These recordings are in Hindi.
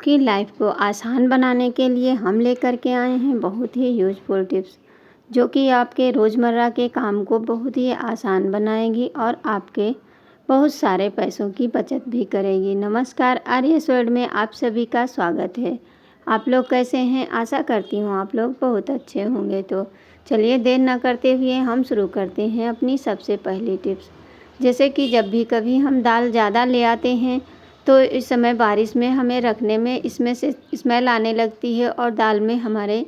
आपकी लाइफ को आसान बनाने के लिए हम लेकर के आए हैं बहुत ही यूजफुल टिप्स, जो कि आपके रोज़मर्रा के काम को बहुत ही आसान बनाएगी और आपके बहुत सारे पैसों की बचत भी करेगी। नमस्कार, आर्यस वर्ल्ड में आप सभी का स्वागत है। आप लोग कैसे हैं? आशा करती हूँ आप लोग बहुत अच्छे होंगे। तो चलिए देर न करते हुए हम शुरू करते हैं अपनी सबसे पहली टिप्स। जैसे कि जब भी कभी हम दाल ज़्यादा ले आते हैं तो इस समय बारिश में हमें रखने में इसमें से स्मेल आने लगती है और दाल में हमारे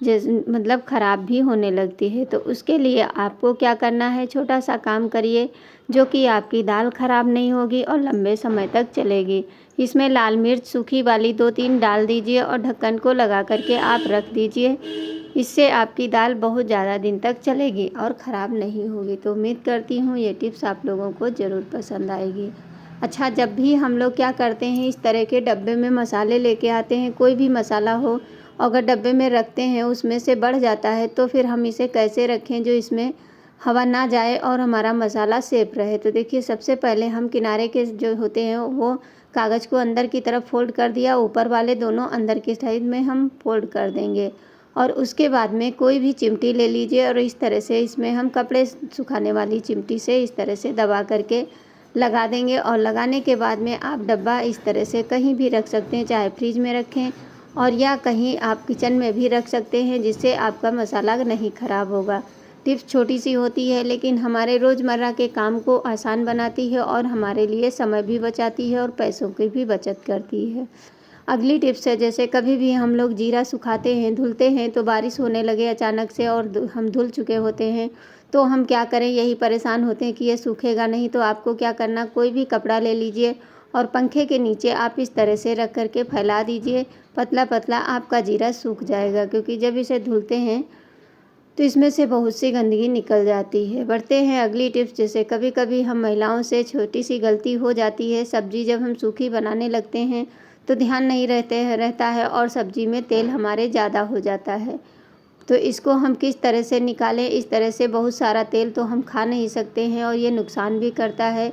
मतलब ख़राब भी होने लगती है। तो उसके लिए आपको क्या करना है, छोटा सा काम करिए जो कि आपकी दाल ख़राब नहीं होगी और लंबे समय तक चलेगी। इसमें लाल मिर्च सूखी वाली 2-3 डाल दीजिए और ढक्कन को लगा करके आप रख दीजिए। इससे आपकी दाल बहुत ज़्यादा दिन तक चलेगी और ख़राब नहीं होगी। तो उम्मीद करती हूँ ये टिप्स आप लोगों को ज़रूर पसंद आएगी। अच्छा, जब भी हम लोग क्या करते हैं, इस तरह के डब्बे में मसाले लेके आते हैं, कोई भी मसाला हो, अगर डब्बे में रखते हैं उसमें से बढ़ जाता है तो फिर हम इसे कैसे रखें जो इसमें हवा ना जाए और हमारा मसाला सेफ रहे। तो देखिए, सबसे पहले हम किनारे के जो होते हैं वो कागज़ को अंदर की तरफ फोल्ड कर दिया, ऊपर वाले दोनों अंदर की साइड में हम फोल्ड कर देंगे और उसके बाद में कोई भी चिमटी ले लीजिए और इस तरह से इसमें हम कपड़े सुखाने वाली चिमटी से इस तरह से दबा करके लगा देंगे। और लगाने के बाद में आप डब्बा इस तरह से कहीं भी रख सकते हैं, चाहे फ्रिज में रखें और या कहीं आप किचन में भी रख सकते हैं, जिससे आपका मसाला नहीं ख़राब होगा। टिप्स छोटी सी होती है लेकिन हमारे रोज़मर्रा के काम को आसान बनाती है और हमारे लिए समय भी बचाती है और पैसों की भी बचत करती है। अगली टिप्स है, जैसे कभी भी हम लोग जीरा सुखाते हैं, धुलते हैं तो बारिश होने लगे अचानक से और हम धुल चुके होते हैं तो हम क्या करें, यही परेशान होते हैं कि ये सूखेगा नहीं। तो आपको क्या करना, कोई भी कपड़ा ले लीजिए और पंखे के नीचे आप इस तरह से रख करके फैला दीजिए। पतला पतला आपका जीरा सूख जाएगा, क्योंकि जब इसे धुलते हैं तो इसमें से बहुत सी गंदगी निकल जाती है। बढ़ते हैं अगली टिप्स। जैसे कभी कभी हम महिलाओं से छोटी सी गलती हो जाती है, सब्जी जब हम सूखी बनाने लगते हैं तो ध्यान नहीं रहता है और सब्जी में तेल हमारे ज़्यादा हो जाता है। तो इसको हम किस तरह से निकालें? इस तरह से बहुत सारा तेल तो हम खा नहीं सकते हैं और ये नुकसान भी करता है।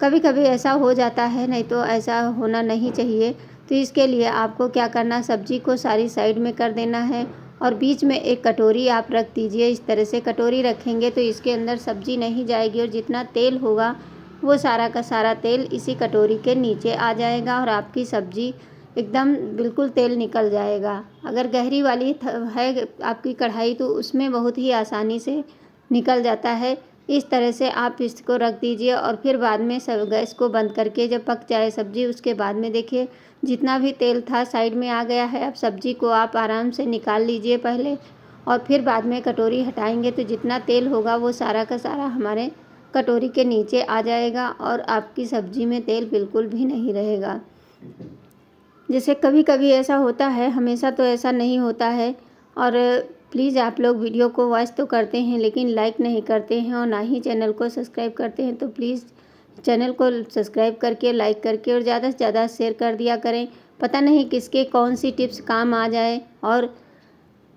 कभी कभी ऐसा हो जाता है, नहीं तो ऐसा होना नहीं चाहिए। तो इसके लिए आपको क्या करना, सब्जी को सारी साइड में कर देना है और बीच में एक कटोरी आप रख दीजिए। इस तरह से कटोरी रखेंगे तो इसके अंदर सब्जी नहीं जाएगी और जितना तेल होगा वो सारा का सारा तेल इसी कटोरी के नीचे आ जाएगा और आपकी सब्जी एकदम बिल्कुल तेल निकल जाएगा। अगर गहरी वाली है आपकी कढ़ाई तो उसमें बहुत ही आसानी से निकल जाता है। इस तरह से आप इसको रख दीजिए और फिर बाद में सब गैस को बंद करके जब पक जाए सब्जी, उसके बाद में देखिए जितना भी तेल था साइड में आ गया है। अब सब्जी को आप आराम से निकाल लीजिए पहले और फिर बाद में कटोरी हटाएंगे तो जितना तेल होगा वो सारा का सारा हमारे कटोरी के नीचे आ जाएगा और आपकी सब्जी में तेल बिल्कुल भी नहीं रहेगा। जैसे कभी कभी ऐसा होता है, हमेशा तो ऐसा नहीं होता है। और प्लीज़ आप लोग वीडियो को वॉच तो करते हैं लेकिन लाइक नहीं करते हैं और ना ही चैनल को सब्सक्राइब करते हैं। तो प्लीज़ चैनल को सब्सक्राइब करके, लाइक करके और ज़्यादा से ज़्यादा शेयर कर दिया करें। पता नहीं किसके कौन सी टिप्स काम आ जाए और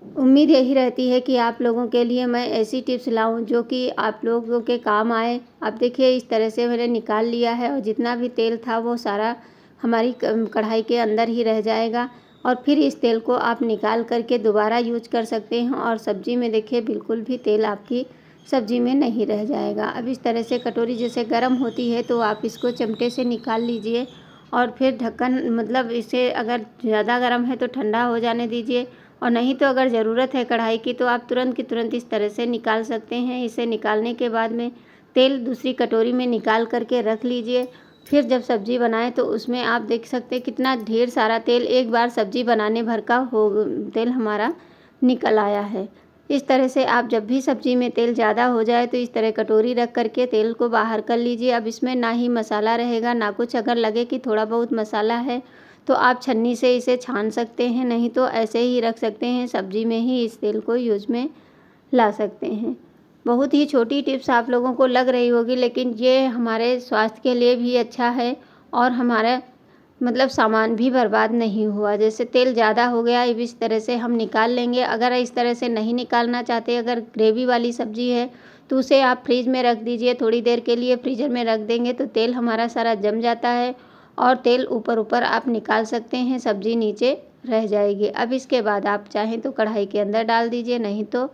उम्मीद यही रहती है कि आप लोगों के लिए मैं ऐसी टिप्स लाऊं जो कि आप लोगों के काम आए। अब देखिए इस तरह से मैंने निकाल लिया है और जितना भी तेल था वो सारा हमारी कढ़ाई के अंदर ही रह जाएगा और फिर इस तेल को आप निकाल करके दोबारा यूज कर सकते हैं और सब्जी में देखिए बिल्कुल भी तेल आपकी सब्जी में नहीं रह जाएगा। अब इस तरह से कटोरी जैसे गर्म होती है तो आप इसको चिमटे से निकाल लीजिए और फिर ढक्कन, मतलब इसे अगर ज़्यादा गर्म है तो ठंडा हो जाने दीजिए और नहीं तो अगर ज़रूरत है कढ़ाई की तो आप तुरंत की तुरंत इस तरह से निकाल सकते हैं। इसे निकालने के बाद में तेल दूसरी कटोरी में निकाल करके रख लीजिए। फिर जब सब्ज़ी बनाएं तो उसमें आप देख सकते हैं कितना ढेर सारा तेल एक बार सब्ज़ी बनाने भर का तेल हमारा निकल आया है। इस तरह से आप जब भी सब्ज़ी में तेल ज़्यादा हो जाए तो इस तरह कटोरी रख करके तेल को बाहर कर लीजिए। अब इसमें ना ही मसाला रहेगा ना कुछ। अगर लगे कि थोड़ा बहुत मसाला है तो आप छन्नी से इसे छान सकते हैं, नहीं तो ऐसे ही रख सकते हैं, सब्ज़ी में ही इस तेल को यूज में ला सकते हैं। बहुत ही छोटी टिप्स आप लोगों को लग रही होगी लेकिन ये हमारे स्वास्थ्य के लिए भी अच्छा है और हमारा मतलब सामान भी बर्बाद नहीं हुआ। जैसे तेल ज़्यादा हो गया, अब इस तरह से हम निकाल लेंगे। अगर इस तरह से नहीं निकालना चाहते, अगर ग्रेवी वाली सब्ज़ी है तो उसे आप फ्रिज में रख दीजिए, थोड़ी देर के लिए फ्रीजर में रख देंगे तो तेल हमारा सारा जम जाता है और तेल ऊपर ऊपर आप निकाल सकते हैं, सब्ज़ी नीचे रह जाएगी। अब इसके बाद आप चाहें तो कढ़ाई के अंदर डाल दीजिए, नहीं तो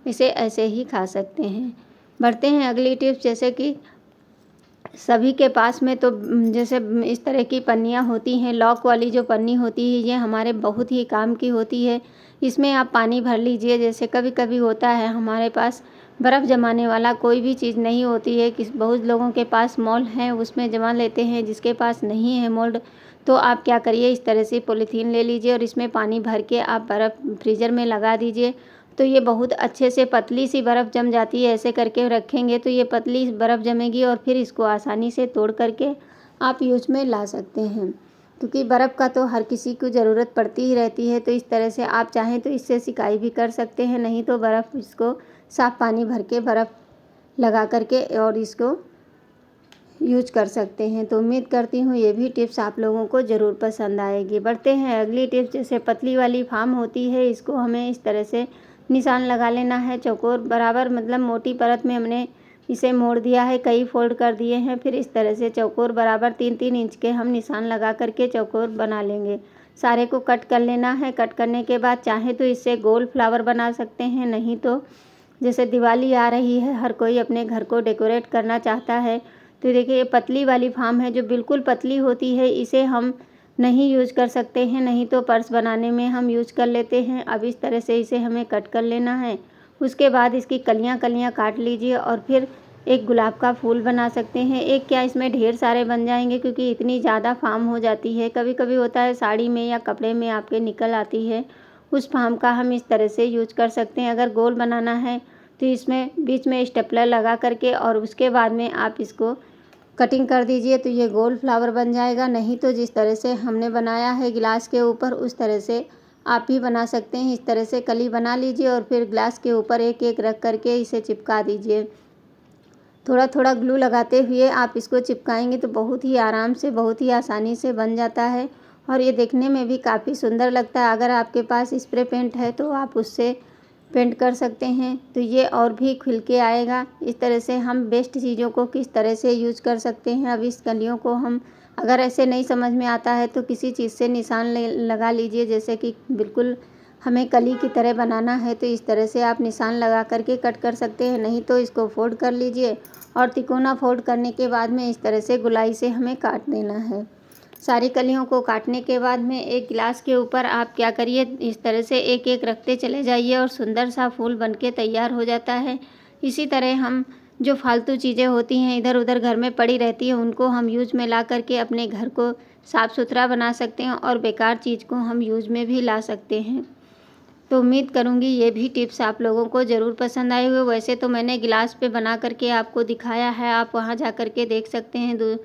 इसे ऐसे ही खा सकते हैं। बढ़ते हैं अगली टिप्स, जैसे कि सभी के पास में तो जैसे इस तरह की पन्नियाँ होती हैं, लॉक वाली जो पन्नी होती है, ये हमारे बहुत ही काम की होती है। इसमें आप पानी भर लीजिए। जैसे कभी कभी होता है हमारे पास बर्फ़ जमाने वाला कोई भी चीज़ नहीं होती है, बहुत लोगों के पास मोल्ड है, उसमें जमा लेते हैं, जिसके पास नहीं है मोल्ड तो आप क्या करिए, इस तरह से पॉलीथीन ले लीजिए और इसमें पानी भर के आप बर्फ़ फ्रीज़र में लगा दीजिए। तो ये बहुत अच्छे से पतली सी बर्फ़ जम जाती है। ऐसे करके रखेंगे तो ये पतली बर्फ़ जमेगी और फिर इसको आसानी से तोड़ करके आप यूज में ला सकते हैं, क्योंकि बर्फ़ का तो हर किसी को ज़रूरत पड़ती ही रहती है। तो इस तरह से आप चाहें तो इससे सिकाई भी कर सकते हैं, नहीं तो बर्फ़ इसको साफ़ पानी भर के बर्फ़ लगा करके और इसको यूज कर सकते हैं। तो उम्मीद करती हूँ ये भी टिप्स आप लोगों को ज़रूर पसंद आएगी। बढ़ते हैं अगली टिप्स, जैसे पतली वाली फार्म होती है, इसको हमें इस तरह से निशान लगा लेना है चौकोर बराबर, मतलब मोटी परत में हमने इसे मोड़ दिया है, कई फोल्ड कर दिए हैं। फिर इस तरह से चौकोर बराबर 3-3 इंच के हम निशान लगा करके चौकोर बना लेंगे। सारे को कट कर लेना है। कट करने के बाद चाहे तो इससे गोल फ्लावर बना सकते हैं, नहीं तो जैसे दिवाली आ रही है, हर कोई अपने घर को डेकोरेट करना चाहता है। तो देखिए ये पतली वाली फार्म है जो बिल्कुल पतली होती है, इसे हम नहीं यूज कर सकते हैं, नहीं तो पर्स बनाने में हम यूज कर लेते हैं। अब इस तरह से इसे हमें कट कर लेना है। उसके बाद इसकी कलियां कलियां काट लीजिए और फिर एक गुलाब का फूल बना सकते हैं। एक क्या, इसमें ढेर सारे बन जाएंगे, क्योंकि इतनी ज़्यादा फार्म हो जाती है। कभी कभी होता है साड़ी में या कपड़े में आपके निकल आती है, उस फार्म का हम इस तरह से यूज कर सकते हैं। अगर गोल बनाना है तो इसमें बीच में स्टेपलर लगा करके और उसके बाद में आप इसको कटिंग कर दीजिए, तो ये गोल फ्लावर बन जाएगा। नहीं तो जिस तरह से हमने बनाया है गिलास के ऊपर, उस तरह से आप भी बना सकते हैं। इस तरह से कली बना लीजिए और फिर ग्लास के ऊपर एक एक रख करके इसे चिपका दीजिए। थोड़ा थोड़ा ग्लू लगाते हुए आप इसको चिपकाएंगे तो बहुत ही आराम से, बहुत ही आसानी से बन जाता है और ये देखने में भी काफ़ी सुंदर लगता है। अगर आपके पास स्प्रे पेंट है तो आप उससे पेंट कर सकते हैं, तो ये और भी खिल के आएगा। इस तरह से हम बेस्ट चीज़ों को किस तरह से यूज कर सकते हैं। अब इस कलियों को हम, अगर ऐसे नहीं समझ में आता है तो किसी चीज़ से निशान लगा लीजिए। जैसे कि बिल्कुल हमें कली की तरह बनाना है तो इस तरह से आप निशान लगा करके कट कर सकते हैं, नहीं तो इसको फोल्ड कर लीजिए और तिकोना फोल्ड करने के बाद में इस तरह से गोलाई से हमें काट देना है। सारी कलियों को काटने के बाद में एक गिलास के ऊपर आप क्या करिए, इस तरह से एक एक रखते चले जाइए और सुंदर सा फूल बनके तैयार हो जाता है। इसी तरह हम जो फालतू चीज़ें होती हैं इधर उधर घर में पड़ी रहती हैं, उनको हम यूज में ला करके अपने घर को साफ़ सुथरा बना सकते हैं और बेकार चीज़ को हम यूज में भी ला सकते हैं। तो उम्मीद करूँगी ये भी टिप्स आप लोगों को ज़रूर पसंद आए हुए। वैसे तो मैंने गिलास पे बना करके आपको दिखाया है, आप वहाँ जा कर के देख सकते हैं।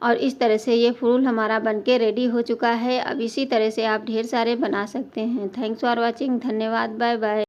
और इस तरह से ये फूल हमारा बनके रेडी हो चुका है। अब इसी तरह से आप ढेर सारे बना सकते हैं। Thanks for watching. धन्यवाद। Bye bye.